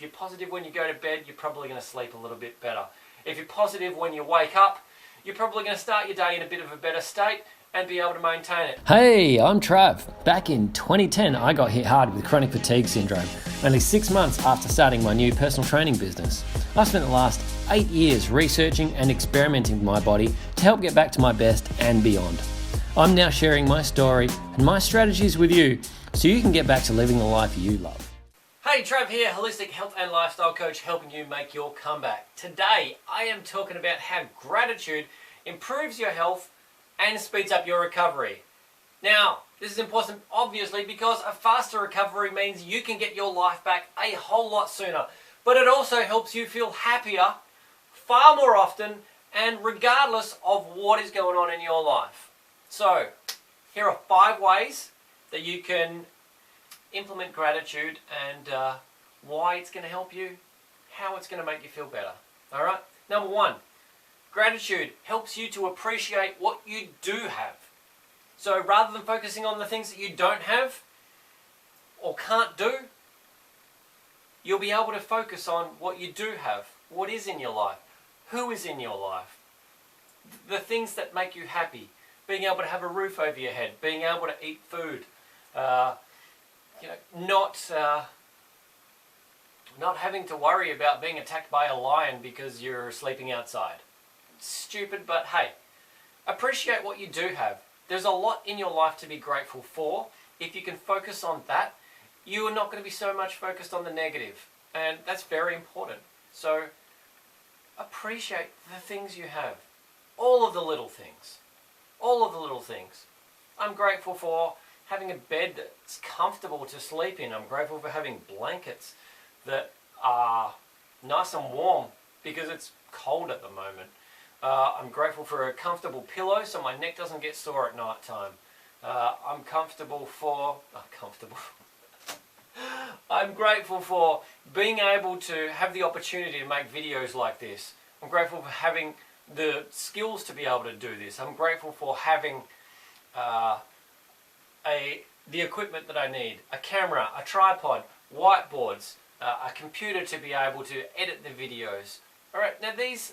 If you're positive when you go to bed, you're probably going to sleep a little bit better. If you're positive when you wake up, you're probably going to start your day in a bit of a better state and be able to maintain it. Hey, I'm Trav. Back in 2010, I got hit hard with chronic fatigue syndrome, only 6 months after starting my new personal training business. I've spent the last 8 years researching and experimenting with my body to help get back to my best and beyond. I'm now sharing my story and my strategies with you so you can get back to living the life you love. Hey, Trav here, holistic health and lifestyle coach, helping you make your comeback. Today, I am talking about how gratitude improves your health and speeds up your recovery. Now, this is important obviously because a faster recovery means you can get your life back a whole lot sooner, but it also helps you feel happier far more often and regardless of what is going on in your life. So, here are 5 ways that you can implement gratitude and why it's going to help you, how it's going to make you feel better. Alright? Number 1. Gratitude helps you to appreciate what you do have. So rather than focusing on the things that you don't have or can't do, you'll be able to focus on what you do have, what is in your life, who is in your life, the things that make you happy, being able to have a roof over your head, being able to eat food, not having to worry about being attacked by a lion because you're sleeping outside. Stupid, but hey, appreciate what you do have. There's a lot in your life to be grateful for. If you can focus on that, you are not going to be so much focused on the negative, and that's very important. So appreciate the things you have, all of the little things, all of the little things. I'm grateful for having a bed that's comfortable to sleep in. I'm grateful for having blankets that are nice and warm because it's cold at the moment. I'm grateful for a comfortable pillow so my neck doesn't get sore at night time. I'm grateful for being able to have the opportunity to make videos like this. I'm grateful for having the skills to be able to do this. I'm grateful for having the equipment that I need, a camera, a tripod, whiteboards, a computer to be able to edit the videos. Alright, now these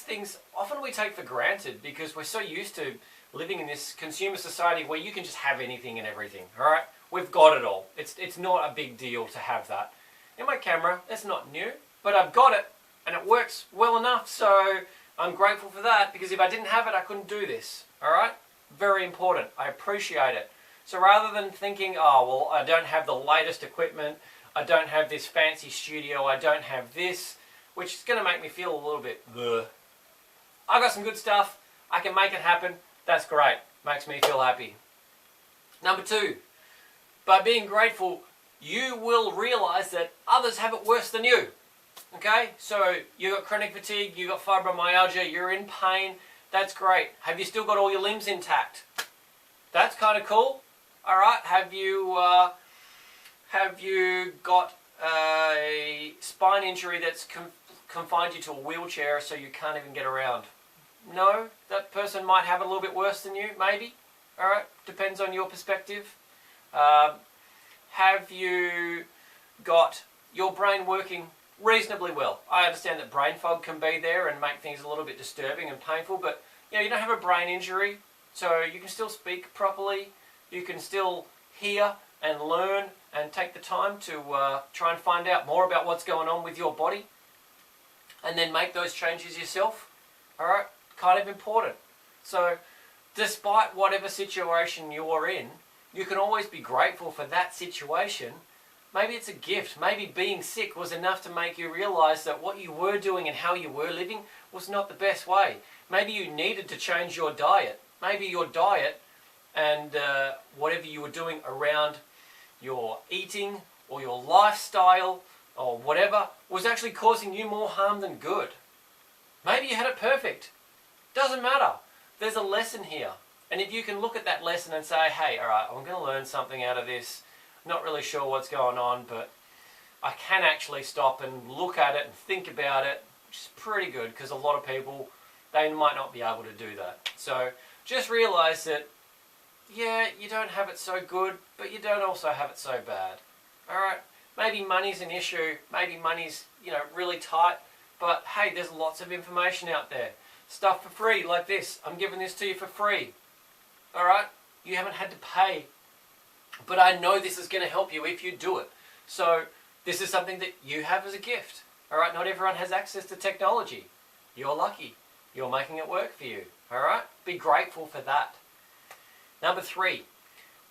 things often we take for granted because we're so used to living in this consumer society where you can just have anything and everything. Alright, we've got it all. It's not a big deal to have that. In my camera, it's not new, but I've got it and it works well enough, so I'm grateful for that because if I didn't have it, I couldn't do this. Alright, very important. I appreciate it. So rather than thinking, oh, well, I don't have the latest equipment, I don't have this fancy studio, I don't have this, which is going to make me feel a little bit, I got some good stuff, I can make it happen, that's great, makes me feel happy. Number 2, by being grateful, you will realize that others have it worse than you. Okay, so you got chronic fatigue, you got fibromyalgia, you're in pain, that's great. Have you still got all your limbs intact? That's kind of cool. Alright, have you got a spine injury that's confined you to a wheelchair so you can't even get around? No, that person might have it a little bit worse than you, maybe. Alright, depends on your perspective. Have you got your brain working reasonably well? I understand that brain fog can be there and make things a little bit disturbing and painful, but you don't have a brain injury, so you can still speak properly, you can still hear and learn and take the time to try and find out more about what's going on with your body and then make those changes yourself. Alright, kind of important. So despite whatever situation you're in, you can always be grateful for that situation. Maybe it's a gift. Maybe being sick was enough to make you realize that what you were doing and how you were living was not the best way. Maybe you needed to change your diet. Maybe your diet and whatever you were doing around your eating or your lifestyle or whatever was actually causing you more harm than good. Maybe you had it perfect. Doesn't matter. There's a lesson here. And if you can look at that lesson and say, hey, alright, I'm going to learn something out of this. Not really sure what's going on, but I can actually stop and look at it and think about it, which is pretty good because a lot of people, they might not be able to do that. So just realize that, yeah, you don't have it so good, but you don't also have it so bad. Alright, Maybe money's an issue, maybe money's, really tight, but hey, there's lots of information out there. Stuff for free like this. I'm giving this to you for free. Alright? You haven't had to pay. But I know this is going to help you if you do it. So this is something that you have as a gift. Alright? Not everyone has access to technology. You're lucky. You're making it work for you. Alright? Be grateful for that. Number 3,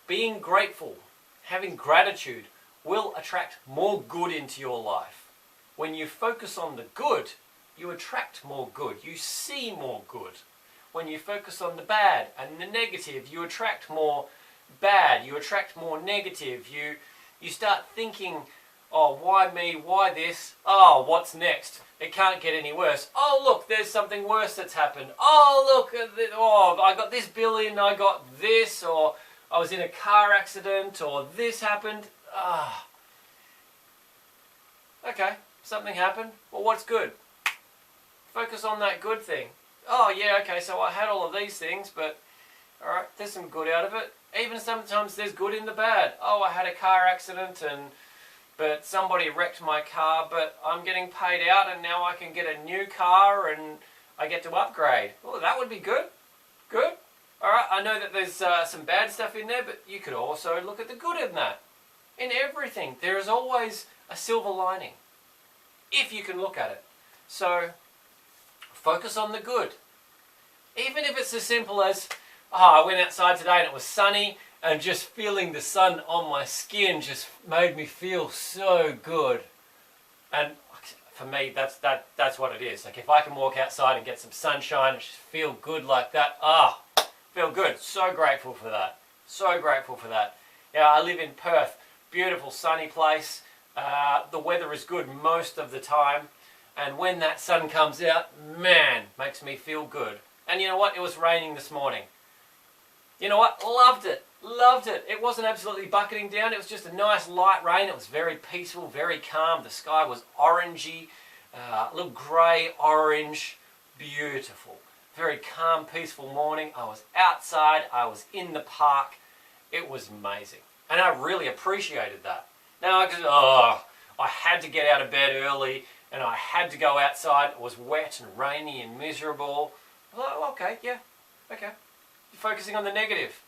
being grateful, having gratitude will attract more good into your life. When you focus on the good, you attract more good. You see more good. When you focus on the bad and the negative, you attract more bad. You attract more negative. You start thinking, oh, why me? Why this? Oh, what's next? It can't get any worse. Oh, look, there's something worse that's happened. Oh, look, I got this bill in, I got this, or I was in a car accident, or this happened. Okay, something happened. Well, what's good? Focus on that good thing. Oh, yeah, okay, so I had all of these things, but, alright, there's some good out of it. Even sometimes there's good in the bad. Oh, I had a car accident, but somebody wrecked my car, but I'm getting paid out, and now I can get a new car, and I get to upgrade. Well, that would be good. Good. Alright, I know that there's some bad stuff in there, but you could also look at the good in that. In everything, there is always a silver lining, if you can look at it. So, focus on the good. Even if it's as simple as, I went outside today and it was sunny, and just feeling the sun on my skin just made me feel so good. And for me, that's what it is. Like, if I can walk outside and get some sunshine and just feel good like that, feel good. So grateful for that. So grateful for that. Yeah, I live in Perth. Beautiful sunny place. The weather is good most of the time. And when that sun comes out, man, makes me feel good. And you know what? It was raining this morning. You know what? Loved it. Loved it. It wasn't absolutely bucketing down. It was just a nice light rain. It was very peaceful, very calm. The sky was orangey, a little grey, orange. Beautiful. Very calm, peaceful morning. I was outside. I was in the park. It was amazing. And I really appreciated that. Now, I had to get out of bed early and I had to go outside. It was wet and rainy and miserable. Oh, okay, yeah, okay. You're focusing on the negative.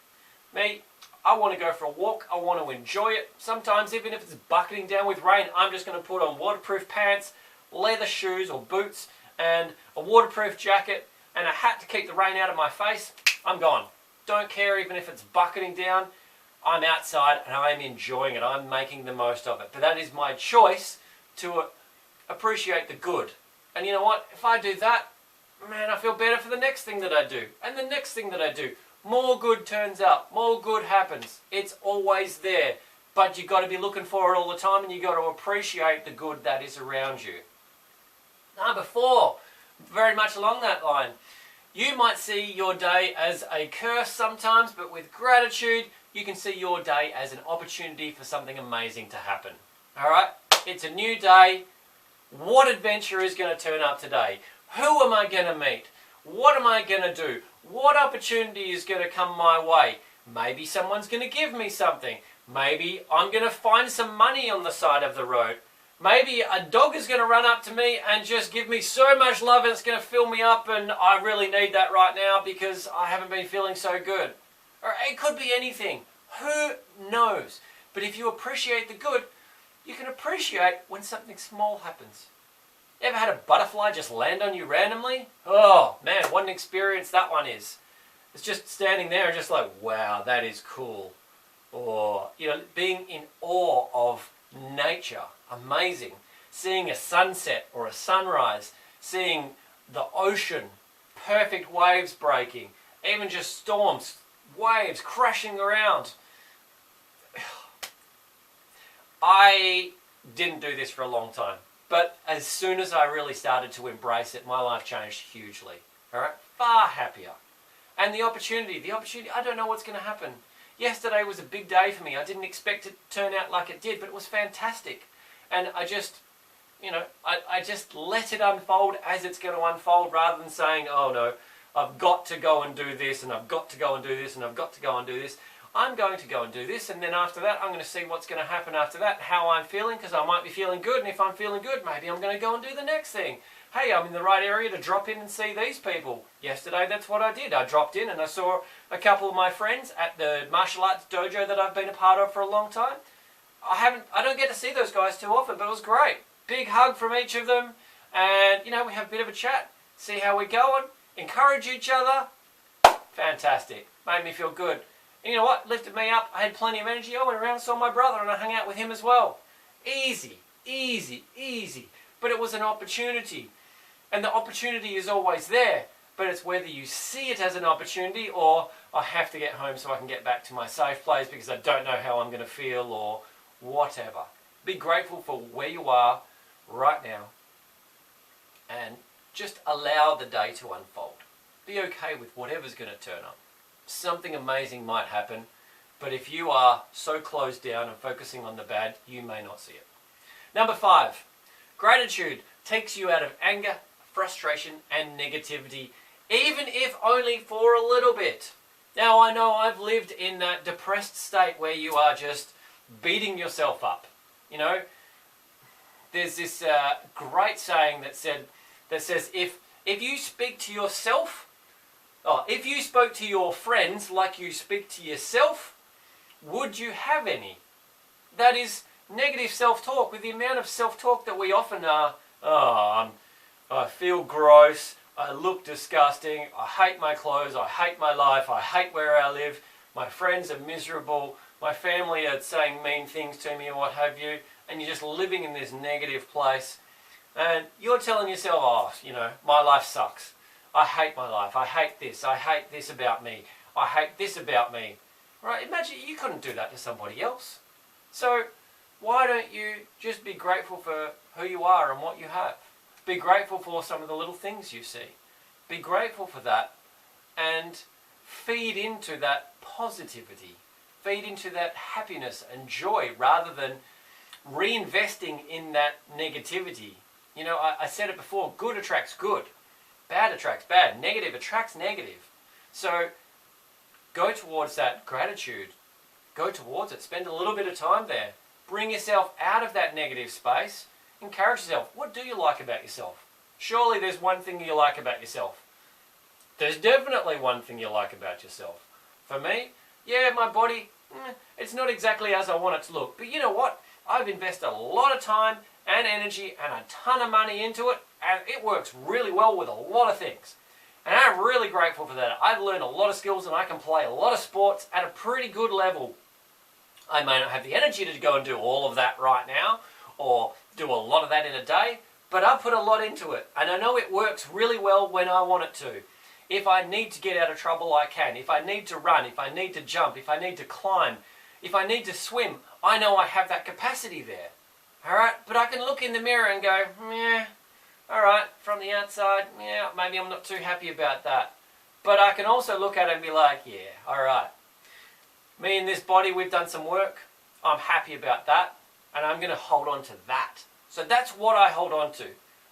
Me, I want to go for a walk. I want to enjoy it. Sometimes, even if it's bucketing down with rain, I'm just going to put on waterproof pants, leather shoes or boots, and a waterproof jacket, and a hat to keep the rain out of my face. I'm gone. Don't care even if it's bucketing down. I'm outside and I'm enjoying it. I'm making the most of it. But that is my choice to appreciate the good. And you know what? If I do that, man, I feel better for the next thing that I do. And the next thing that I do. More good turns up. More good happens. It's always there. But you've got to be looking for it all the time, and you've got to appreciate the good that is around you. Number 4, very much along that line. You might see your day as a curse sometimes, but with gratitude, you can see your day as an opportunity for something amazing to happen. Alright? It's a new day. What adventure is going to turn up today? Who am I going to meet? What am I going to do? What opportunity is going to come my way? Maybe someone's going to give me something. Maybe I'm going to find some money on the side of the road. Maybe a dog is going to run up to me and just give me so much love and it's going to fill me up, and I really need that right now because I haven't been feeling so good. Or it could be anything. Who knows? But if you appreciate the good, you can appreciate when something small happens. You ever had a butterfly just land on you randomly? Oh man, what an experience that one is. It's just standing there and just like, wow, that is cool. Or, being in awe of nature. Amazing. Seeing a sunset or a sunrise. Seeing the ocean. Perfect waves breaking. Even just storms. Waves crashing around. I didn't do this for a long time. But as soon as I really started to embrace it, my life changed hugely. Alright? Far happier. And the opportunity, I don't know what's going to happen. Yesterday was a big day for me. I didn't expect it to turn out like it did, but it was fantastic. And I just, I just let it unfold as it's going to unfold, rather than saying, oh no, I've got to go and do this, and I've got to go and do this, and I've got to go and do this. I'm going to go and do this, and then after that I'm going to see what's going to happen after that, how I'm feeling, because I might be feeling good, and if I'm feeling good, maybe I'm going to go and do the next thing. Hey, I'm in the right area to drop in and see these people. Yesterday, that's what I did. I dropped in and I saw a couple of my friends at the martial arts dojo that I've been a part of for a long time. I don't get to see those guys too often, but it was great. Big hug from each of them, and we have a bit of a chat, see how we're going, encourage each other. Fantastic. Made me feel good. And you know what? Lifted me up. I had plenty of energy. I went around and saw my brother and I hung out with him as well. Easy, easy, easy. But it was an opportunity. And the opportunity is always there. But it's whether you see it as an opportunity or I have to get home so I can get back to my safe place because I don't know how I'm going to feel or whatever. Be grateful for where you are right now and just allow the day to unfold. Be okay with whatever's going to turn up. Something amazing might happen, but if you are so closed down and focusing on the bad, you may not see it. Number 5, gratitude takes you out of anger, frustration, and negativity, even if only for a little bit. Now, I know I've lived in that depressed state where you are just beating yourself up. There's this great saying that says, if you speak to yourself, if you spoke to your friends like you speak to yourself, would you have any? That is negative self-talk. With the amount of self-talk that we often are, I feel gross, I look disgusting, I hate my clothes, I hate my life, I hate where I live, my friends are miserable, my family are saying mean things to me or what have you, and you're just living in this negative place, and you're telling yourself, my life sucks. I hate my life. I hate this about me. I hate this about me. Right? Imagine you couldn't do that to somebody else. So why don't you just be grateful for who you are and what you have? Be grateful for some of the little things you see. Be grateful for that and feed into that positivity. Feed into that happiness and joy rather than reinvesting in that negativity. I said it before, good attracts good. Bad attracts bad. Negative attracts negative. So go towards that gratitude. Go towards it. Spend a little bit of time there. Bring yourself out of that negative space. Encourage yourself. What do you like about yourself? Surely there's one thing you like about yourself. There's definitely one thing you like about yourself. For me, my body, it's not exactly as I want it to look. But you know what? I've invested a lot of time and energy and a ton of money into it, and it works really well with a lot of things. And I'm really grateful for that. I've learned a lot of skills and I can play a lot of sports at a pretty good level. I may not have the energy to go and do all of that right now, or do a lot of that in a day, but I put a lot into it. And I know it works really well when I want it to. If I need to get out of trouble, I can. If I need to run, if I need to jump, if I need to climb, if I need to swim, I know I have that capacity there. Alright, but I can look in the mirror and go, alright, from the outside, maybe I'm not too happy about that. But I can also look at it and be like, alright, me and this body, we've done some work, I'm happy about that, and I'm going to hold on to that. So that's what I hold on to,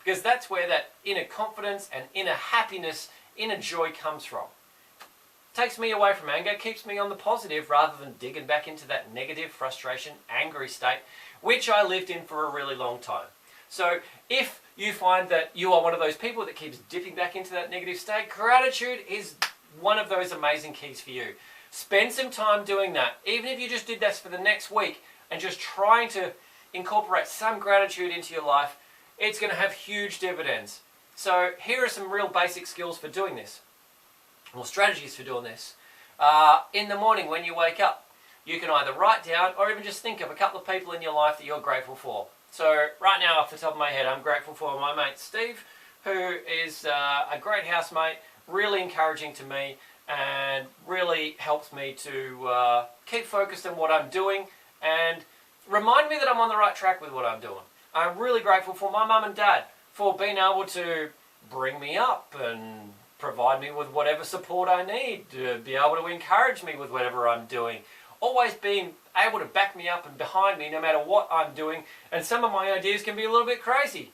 because that's where that inner confidence and inner happiness, inner joy comes from. Takes me away from anger, keeps me on the positive rather than digging back into that negative, frustration, angry state, which I lived in for a really long time. So if you find that you are one of those people that keeps dipping back into that negative state, gratitude is one of those amazing keys for you. Spend some time doing that. Even if you just did this for the next week and just trying to incorporate some gratitude into your life, it's going to have huge dividends. So here are some real basic skills for doing this, or strategies for doing this. In the morning when you wake up, you can either write down or even just think of a couple of people in your life that you're grateful for. So right now, off the top of my head, I'm grateful for my mate Steve, who is a great housemate, really encouraging to me and really helps me to keep focused on what I'm doing and remind me that I'm on the right track with what I'm doing. I'm really grateful for my mum and dad for being able to bring me up and provide me with whatever support I need, to be able to encourage me with whatever I'm doing. Always being able to back me up and behind me no matter what I'm doing, and some of my ideas can be a little bit crazy.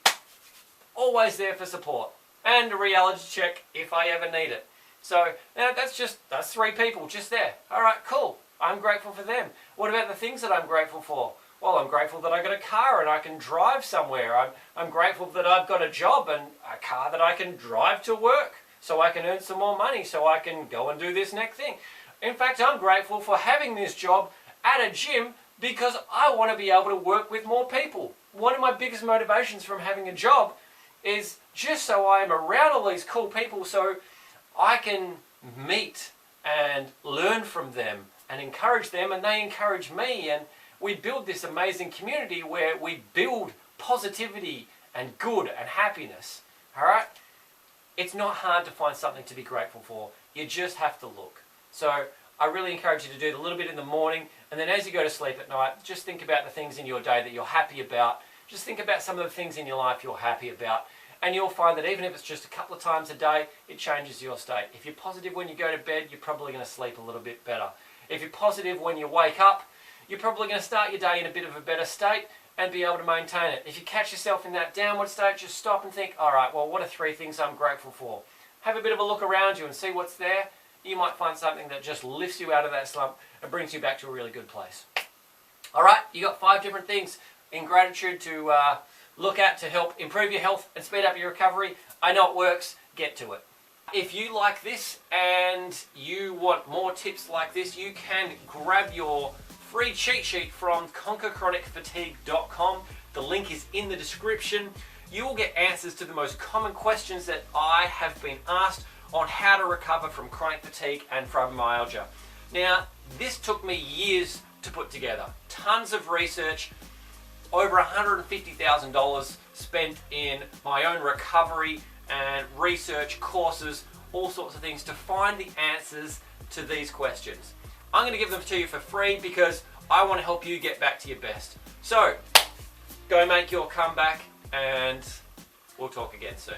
Always there for support and a reality check if I ever need it. So now that's 3 people just there. Alright, cool. I'm grateful for them. What about the things that I'm grateful for? Well, I'm grateful that I got a car and I can drive somewhere. I'm grateful that I've got a job and a car that I can drive to work so I can earn some more money so I can go and do this next thing. In fact, I'm grateful for having this job at a gym because I want to be able to work with more people. One of my biggest motivations from having a job is just so I am around all these cool people so I can meet and learn from them and encourage them and they encourage me, and we build this amazing community where we build positivity and good and happiness. Alright? It's not hard to find something to be grateful for. You just have to look. So I really encourage you to do it a little bit in the morning, and then as you go to sleep at night, just think about the things in your day that you're happy about. Just think about some of the things in your life you're happy about, and you'll find that even if it's just a couple of times a day, it changes your state. If you're positive when you go to bed, you're probably going to sleep a little bit better. If you're positive when you wake up, you're probably going to start your day in a bit of a better state and be able to maintain it. If you catch yourself in that downward state, just stop and think, alright, well, what are 3 things I'm grateful for? Have a bit of a look around you and see what's there. You might find something that just lifts you out of that slump and brings you back to a really good place. Alright, you got 5 different things in gratitude to look at to help improve your health and speed up your recovery. I know it works. Get to it. If you like this and you want more tips like this, you can grab your free cheat sheet from conquerchronicfatigue.com. The link is in the description. You will get answers to the most common questions that I have been asked on how to recover from chronic fatigue and fibromyalgia. Now, this took me years to put together. Tons of research, over $150,000 spent in my own recovery and research courses, all sorts of things to find the answers to these questions. I'm going to give them to you for free because I want to help you get back to your best. So, go make your comeback and we'll talk again soon.